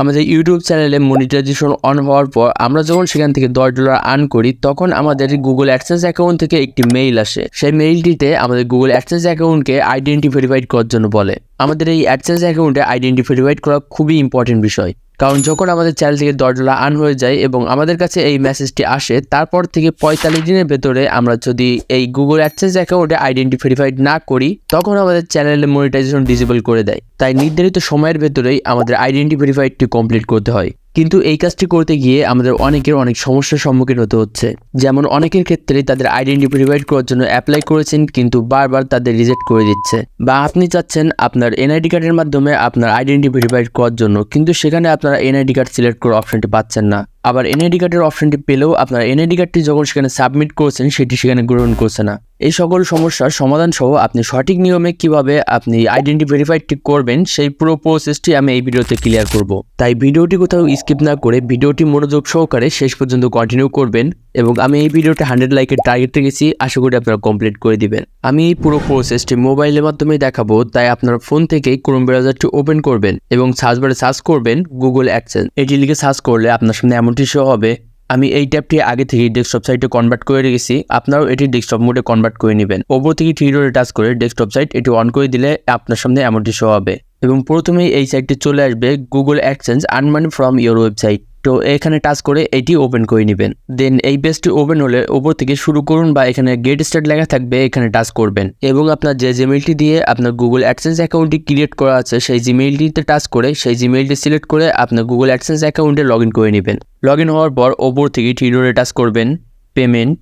আমাদের ইউটিউব চ্যানেলে monetization on হওয়ার পর আমরা যখন সেখান থেকে $10 আর্ন করি তখন আমাদের গুগল অ্যাডসেন্স অ্যাকাউন্ট থেকে একটি মেইল আসে। সেই মেইলটিতে আমাদের গুগল অ্যাডসেন্স অ্যাকাউন্টকে আইডেন্টি ভেরিফাইড করার জন্য বলে। আমাদের এই অ্যাডসেন্স অ্যাকাউন্টে আইডেন্টি ভেরিফাইড করা খুবই ইম্পর্টেন্ট বিষয়, কারণ যখন আমাদের চ্যানেল থেকে $10 আর্ন হয়ে যায় এবং আমাদের কাছে এই মেসেজটি আসে, তারপর থেকে 45 দিনের ভেতরে আমরা যদি এই গুগল অ্যাডসেন্স অ্যাকাউন্টে আইডেন্টি ভেরিফাইড না করি তখন আমাদের চ্যানেলে মনিটাইজেশন ডিসেবল করে দেয়। তাই নির্ধারিত সময়ের ভেতরেই আমাদের আইডেন্টি ভেরিফাইডটি কমপ্লিট করতে হয়। কিন্তু এই কাজটি করতে গিয়ে আমাদের অনেকের অনেক সমস্যার সম্মুখীন হতে হচ্ছে। যেমন অনেকের ক্ষেত্রে তাদের আইডেন্টি ভেরিফাইড করার জন্য অ্যাপ্লাই করেছেন কিন্তু বারবার তাদের রিজেক্ট করে দিচ্ছে, বা আপনি চাচ্ছেন আপনার এনআইডি কার্ডের মাধ্যমে আপনার আইডেন্টি ভেরিফাইড করার জন্য, কিন্তু সেখানে আপনারা এনআইডি কার্ড সিলেক্ট করার অপশনটি পাচ্ছেন না। আবার এনআইডি কার্ডের অপশনটি পেলেও আপনার এনআইডি কার্ডটি যখন সেখানে সাবমিট করছেন সেটি সেখানে গ্রহণ করছে না। এই সকল সমস্যার সমাধান সহ আপনি সঠিক নিয়মে কিভাবে আপনি আইডেন্টি ভেরিফাইডটি করবেন সেই পুরো প্রসেসটি আমি এই ভিডিওতে ক্লিয়ার করব। তাই ভিডিওটি কোথাও স্কিপ না করে ভিডিওটি মনোযোগ সহকারে শেষ পর্যন্ত কন্টিনিউ করবেন, এবং আমি এই ভিডিওতে 100 লাইকের টার্গেট রেখেছি, আশা করি আপনারা কমপ্লিট করে দিবেন। আমি এই পুরো প্রসেসটি মোবাইলের মাধ্যমে দেখাবো, তাই আপনার ফোন থেকেই ক্রোম ব্রাউজারটি ওপেন করবেন এবং সার্চ বারে সার্চ করবেন গুগল অ্যাডসেন্স। এটি লিখে সার্চ করলে আপনার সামনে এমনটি শো হবে। আমি এই ট্যাবটি আগে থেকেই ডেস্কটপ সাইটে কনভার্ট করে রেখেছি, আপনারাও এটি ডেস্কটপ মোডে কনভার্ট করে নেবেন। ওপর থেকে 3 ডটে টাচ করে ডেস্কটপ সাইট এটি অন করে দিলে আপনার সামনে এমনটি শো হবে, এবং প্রথমেই এই সাইটটি চলে আসবে Google AdSense earn money from your website. তো এখানে টাচ করে এটি ওপেন করে নেবেন। দেন এই পেজটি ওপেন হলে উপর থেকে শুরু করুন বা এখানে গেট স্টার্ট লেখা থাকবে, এখানে টাচ করবেন এবং আপনার যে জিমেইলটি দিয়ে আপনার গুগল অ্যাডসেন্স অ্যাকাউন্টটি ক্রিয়েট করা আছে সেই জিমেইলটিতে টাচ করে সেই জিমেইলটি সিলেক্ট করে আপনার গুগল অ্যাডসেন্স অ্যাকাউন্টে লগ ইন করে নেবেন। লগ ইন হওয়ার পর ওপর থেকে 3 ডটে টাচ করবেন পেমেন্ট,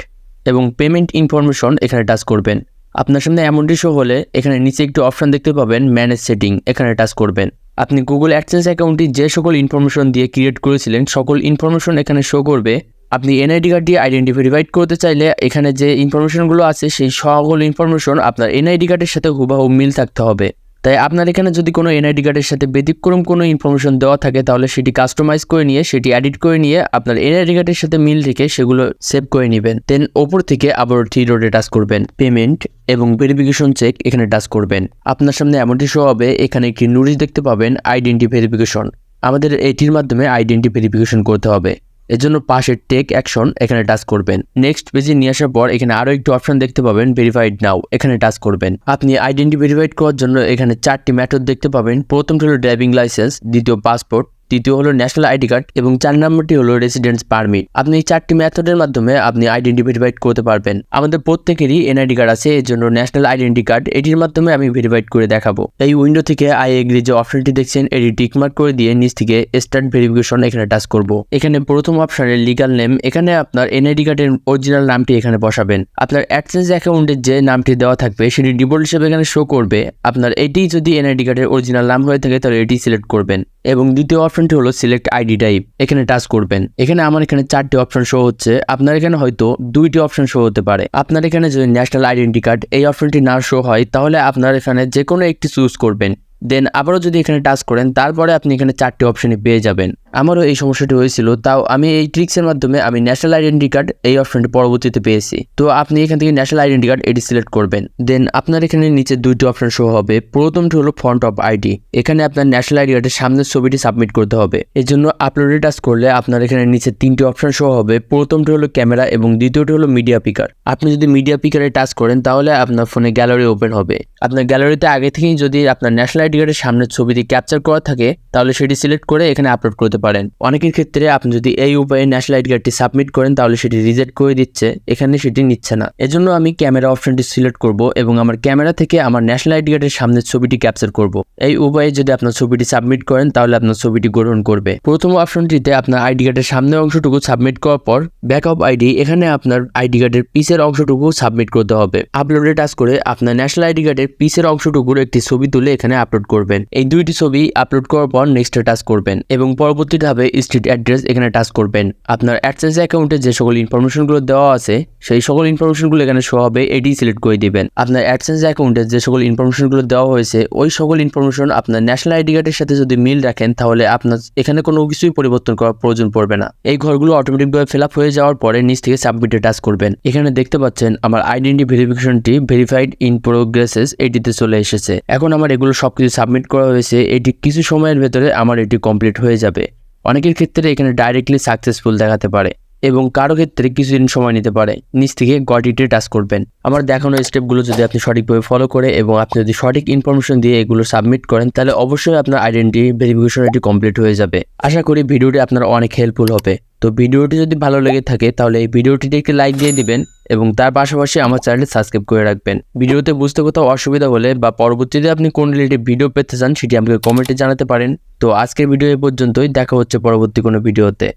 এবং পেমেন্ট ইনফরমেশন এখানে টাচ করবেন। আপনার সামনে এমনটি শো হলে এখানে নিচে একটি অপশন দেখতে পাবেন ম্যানেজ সেটিং, এখানে টাচ করবেন। আপনি গুগল অ্যাডসেন্স অ্যাকাউন্টটি যে সকল ইনফরমেশন দিয়ে ক্রিয়েট করেছিলেন সকল ইনফরমেশন এখানে শো করবে। আপনি এনআইডি কার্ড দিয়ে আইডেন্টি ভেরিফাইড করতে চাইলে এখানে যে ইনফরমেশনগুলো আছে সেই সকল ইনফরমেশন আপনার এনআইডি কার্ডের সাথে হুবহু মিল থাকতে হবে। তাই আপনার এখানে যদি কোনো এনআইডি কার্ডের সাথে ব্যতিক্রম কোনো ইনফরমেশন দেওয়া থাকে তাহলে সেটি কাস্টমাইজ করে নিয়ে সেটি এডিট করে নিয়ে আপনার এনআইডি কার্ডের সাথে মিল রেখে সেগুলো সেভ করে নেবেন। দেন ওপর থেকে আবার 3 ডটে টাচ করবেন পেমেন্ট এবং ভেরিফিকেশন চেক, এখানে টাচ করবেন। আপনার সামনে এমনটি শো হবে, এখানে একটি নোটিশ দেখতে পাবেন আইডেন্টি ভেরিফিকেশন। আমাদের এটির মাধ্যমে আইডেন্টি ভেরিফিকেশন করতে হবে, এজন্য পাশের টেক অ্যাকশন এখানে টাচ করবেন। নেক্সট পেজে নিয়ে আসার পর এখানে আরো একটি অপশন দেখতে পাবেন ভেরিফাইড নাও, এখানে টাচ করবেন। আপনি আইডেন্টি ভেরিফাইড করার জন্য এখানে 4টি মেথড দেখতে পাবেন। প্রথমটি হলো ড্রাইভিং লাইসেন্স, দ্বিতীয় পাসপোর্ট, তৃতীয় হলো ন্যাশনাল আইডি কার্ড এবং 4 নম্বরটি হলো রেসিডেন্স পারমিট। আপনি এই 4টি মেথডের মাধ্যমে আপনি আইডেন্টি ভেরিফাইড করতে পারবেন। আমাদের প্রত্যেকেরই এনআইডি কার্ড আছে, এর জন্য ন্যাশনাল আইডেন্টি কার্ড এটির মাধ্যমে আমি ভেরিফাইড করে দেখাবো। এই উইন্ডো থেকে আই এগ্রি যে অপশনটি দেখছেন এটি টিকমার্ক করে দিয়ে নিচ থেকে স্টার্ট ভেরিফিকেশন এখানে টাচ করব। এখানে প্রথম অপশনে লিগ্যাল নেম, এখানে আপনার এনআইডি কার্ডের অরিজিনাল নামটি এখানে বসাবেন। আপনার অ্যাডসেন্স অ্যাকাউন্টের যে নামটি দেওয়া থাকবে সেটি ডিফল্ট হিসেবে এখানে শো করবে। আপনার এটি যদি এনআইডি কার্ডের অরিজিনাল নাম হয়ে থাকে তাহলে এটি সিলেক্ট করবেন, এবং দ্বিতীয় অপশনটি হলো সিলেক্ট আইডি টাইপ, এখানে টাচ করবেন। এখানে আমার এখানে 4টি অপশন শো হচ্ছে, আপনার এখানে হয়তো 2টি অপশন শো হতে পারে। আপনার এখানে যদি ন্যাশনাল আইডেন্টি কার্ড এই অপশনটি না শো হয় তাহলে আপনার এখানে যে কোনো একটি চুজ করবেন। দেন আবারও যদি এখানে টাচ করেন তারপরে আপনি এখানে 4টি অপশনে পেয়ে যাবেন। আমারও এই সমস্যাটি হয়েছিল, তাও আমি এই ট্রিক্সের মাধ্যমে আমি ন্যাশনাল আইডেন্টি কার্ড এই অপশনটি পরবর্তীতে পেয়েছি। তো আপনি এখান থেকে ন্যাশনাল আইডেন্টি কার্ড এটি সিলেক্ট করবেন। দেন আপনার এখানে নিচে 2টি অপশন শো হবে। প্রথমটি হলো ফন্ট অফ আইডি, এখানে আপনার ন্যাশনাল আইডি কার্ডের সামনের ছবিটি সাবমিট করতে হবে। এর জন্য আপলোডে টাচ করলে আপনার এখানে নিচে 3টি অপশন শো হবে। প্রথমটি হলো ক্যামেরা এবং দ্বিতীয়টি হলো মিডিয়া পিকার। আপনি যদি মিডিয়া পিকারে টাচ করেন তাহলে আপনার ফোনে গ্যালারি ওপেন হবে। আপনার গ্যালারিতে আগে থেকেই যদি আপনার ন্যাশনাল আইডি কার্ডের সামনের ছবিটি ক্যাপচার করা থাকে তাহলে সেটি সিলেক্ট করে এখানে আপলোড করতে পারেন। অনেকের ক্ষেত্রে আপনি যদি এই উপায়ে ন্যাশনাল আইডি কার্ডটি সাবমিট করেন তাহলে সেটি রিজেক্ট করে দিচ্ছে, এখানে সেটি নিচ্ছে না। এজন্য আমি ক্যামেরা অপশনটি সিলেক্ট করব এবং আমার ক্যামেরা থেকে আমার ন্যাশনাল আইডি কার্ডের সামনের ছবিটি ক্যাপচার করব। এই উপায়ে যদি আপনার ছবিটি সাবমিট করেন তাহলে আপনার ছবিটি গ্রহণ করবে। প্রথম অপশনটিতে আপনার আইডি কার্ডের সামনের অংশটুকু সাবমিট করার পর ব্যাকআপ আইডি, এখানে আপনার আইডি কার্ডের পিসের অংশটুকু সাবমিট করতে হবে। আপলোডে টাচ করে আপনার ন্যাশনাল আইডি কার্ডের পিসের অংশটুকুর একটি ছবি তুলে এখানে আপলোড করবেন। এই 2টি ছবি আপলোড করার পর নেক্সটে টাচ করবেন এবং পরবর্তী ধাপে স্ট্রিট অ্যাড্রেস এখানে টাচ করবেন। আপনার অ্যাডসেন্স অ্যাকাউন্টে যে সকল ইনফরমেশনগুলো দেওয়া আছে সেই সকল ইনফরমেশনগুলো এখানে শো হবে, এটি সিলেক্ট করে দিবেন। আপনার অ্যাডসেন্স অ্যাকাউন্টে যে সকল ইনফরমেশনগুলো দেওয়া হয়েছে ওই সকল ইনফরমেশন আপনার ন্যাশনাল আইডি কার্ডের সাথে যদি মিল রাখেন তাহলে আপনার এখানে কোনো কিছুই পরিবর্তন করার প্রয়োজন পড়বে না। এই ঘরগুলো অটোমেটিকভাবে ফিল আপ হয়ে যাওয়ার পরে নিচ থেকে সাবমিটে টাচ করবেন। এখানে দেখতে পাচ্ছেন আমার আইডেন্টি ভেরিফিকেশনটি ভেরিফাইড ইন প্রোগ্রেসেস এটিতে চলে এসেছে। এখন আমার এগুলো সবকিছু সাবমিট করা হয়েছে। এটি কিছু সময়ের ভেতর ভেতরে আমার এটি কমপ্লিট হয়ে যাবে। অনেকের ক্ষেত্রে এখানে ডাইরেক্টলি সাকসেসফুল দেখাতে পারে এবং কারো ক্ষেত্রে কিছুদিন সময় নিতে পারে। নিচ থেকে গট ইটে টাচ করবেন। আমার দেখানো স্টেপগুলো যদি আপনি সঠিকভাবে ফলো করে এবং আপনি যদি সঠিক ইনফরমেশন দিয়ে এগুলো সাবমিট করেন তাহলে অবশ্যই আপনার আইডেন্টিটি ভেরিফিকেশন এটি কমপ্লিট হয়ে যাবে। আশা করি ভিডিওটি আপনার অনেক হেল্পফুল হবে। তো ভিডিওটি যদি ভালো লেগে থাকে তাহলে এই ভিডিওটিতে একটি লাইক দিয়ে দিবেন এবং তার পাশাপাশি আমার চ্যানেল সাবস্ক্রাইব করে রাখবেন। ভিডিওতে বুঝতে কোথাও অসুবিধা হলে বা পরবর্তীতে আপনি কোন রিলেটেড ভিডিও পেতে চান সেটি আমাকে কমেন্টে জানাতে পারেন। তো আজকের ভিডিও এই পর্যন্তই, দেখা হচ্ছে পরবর্তী কোনো ভিডিওতে।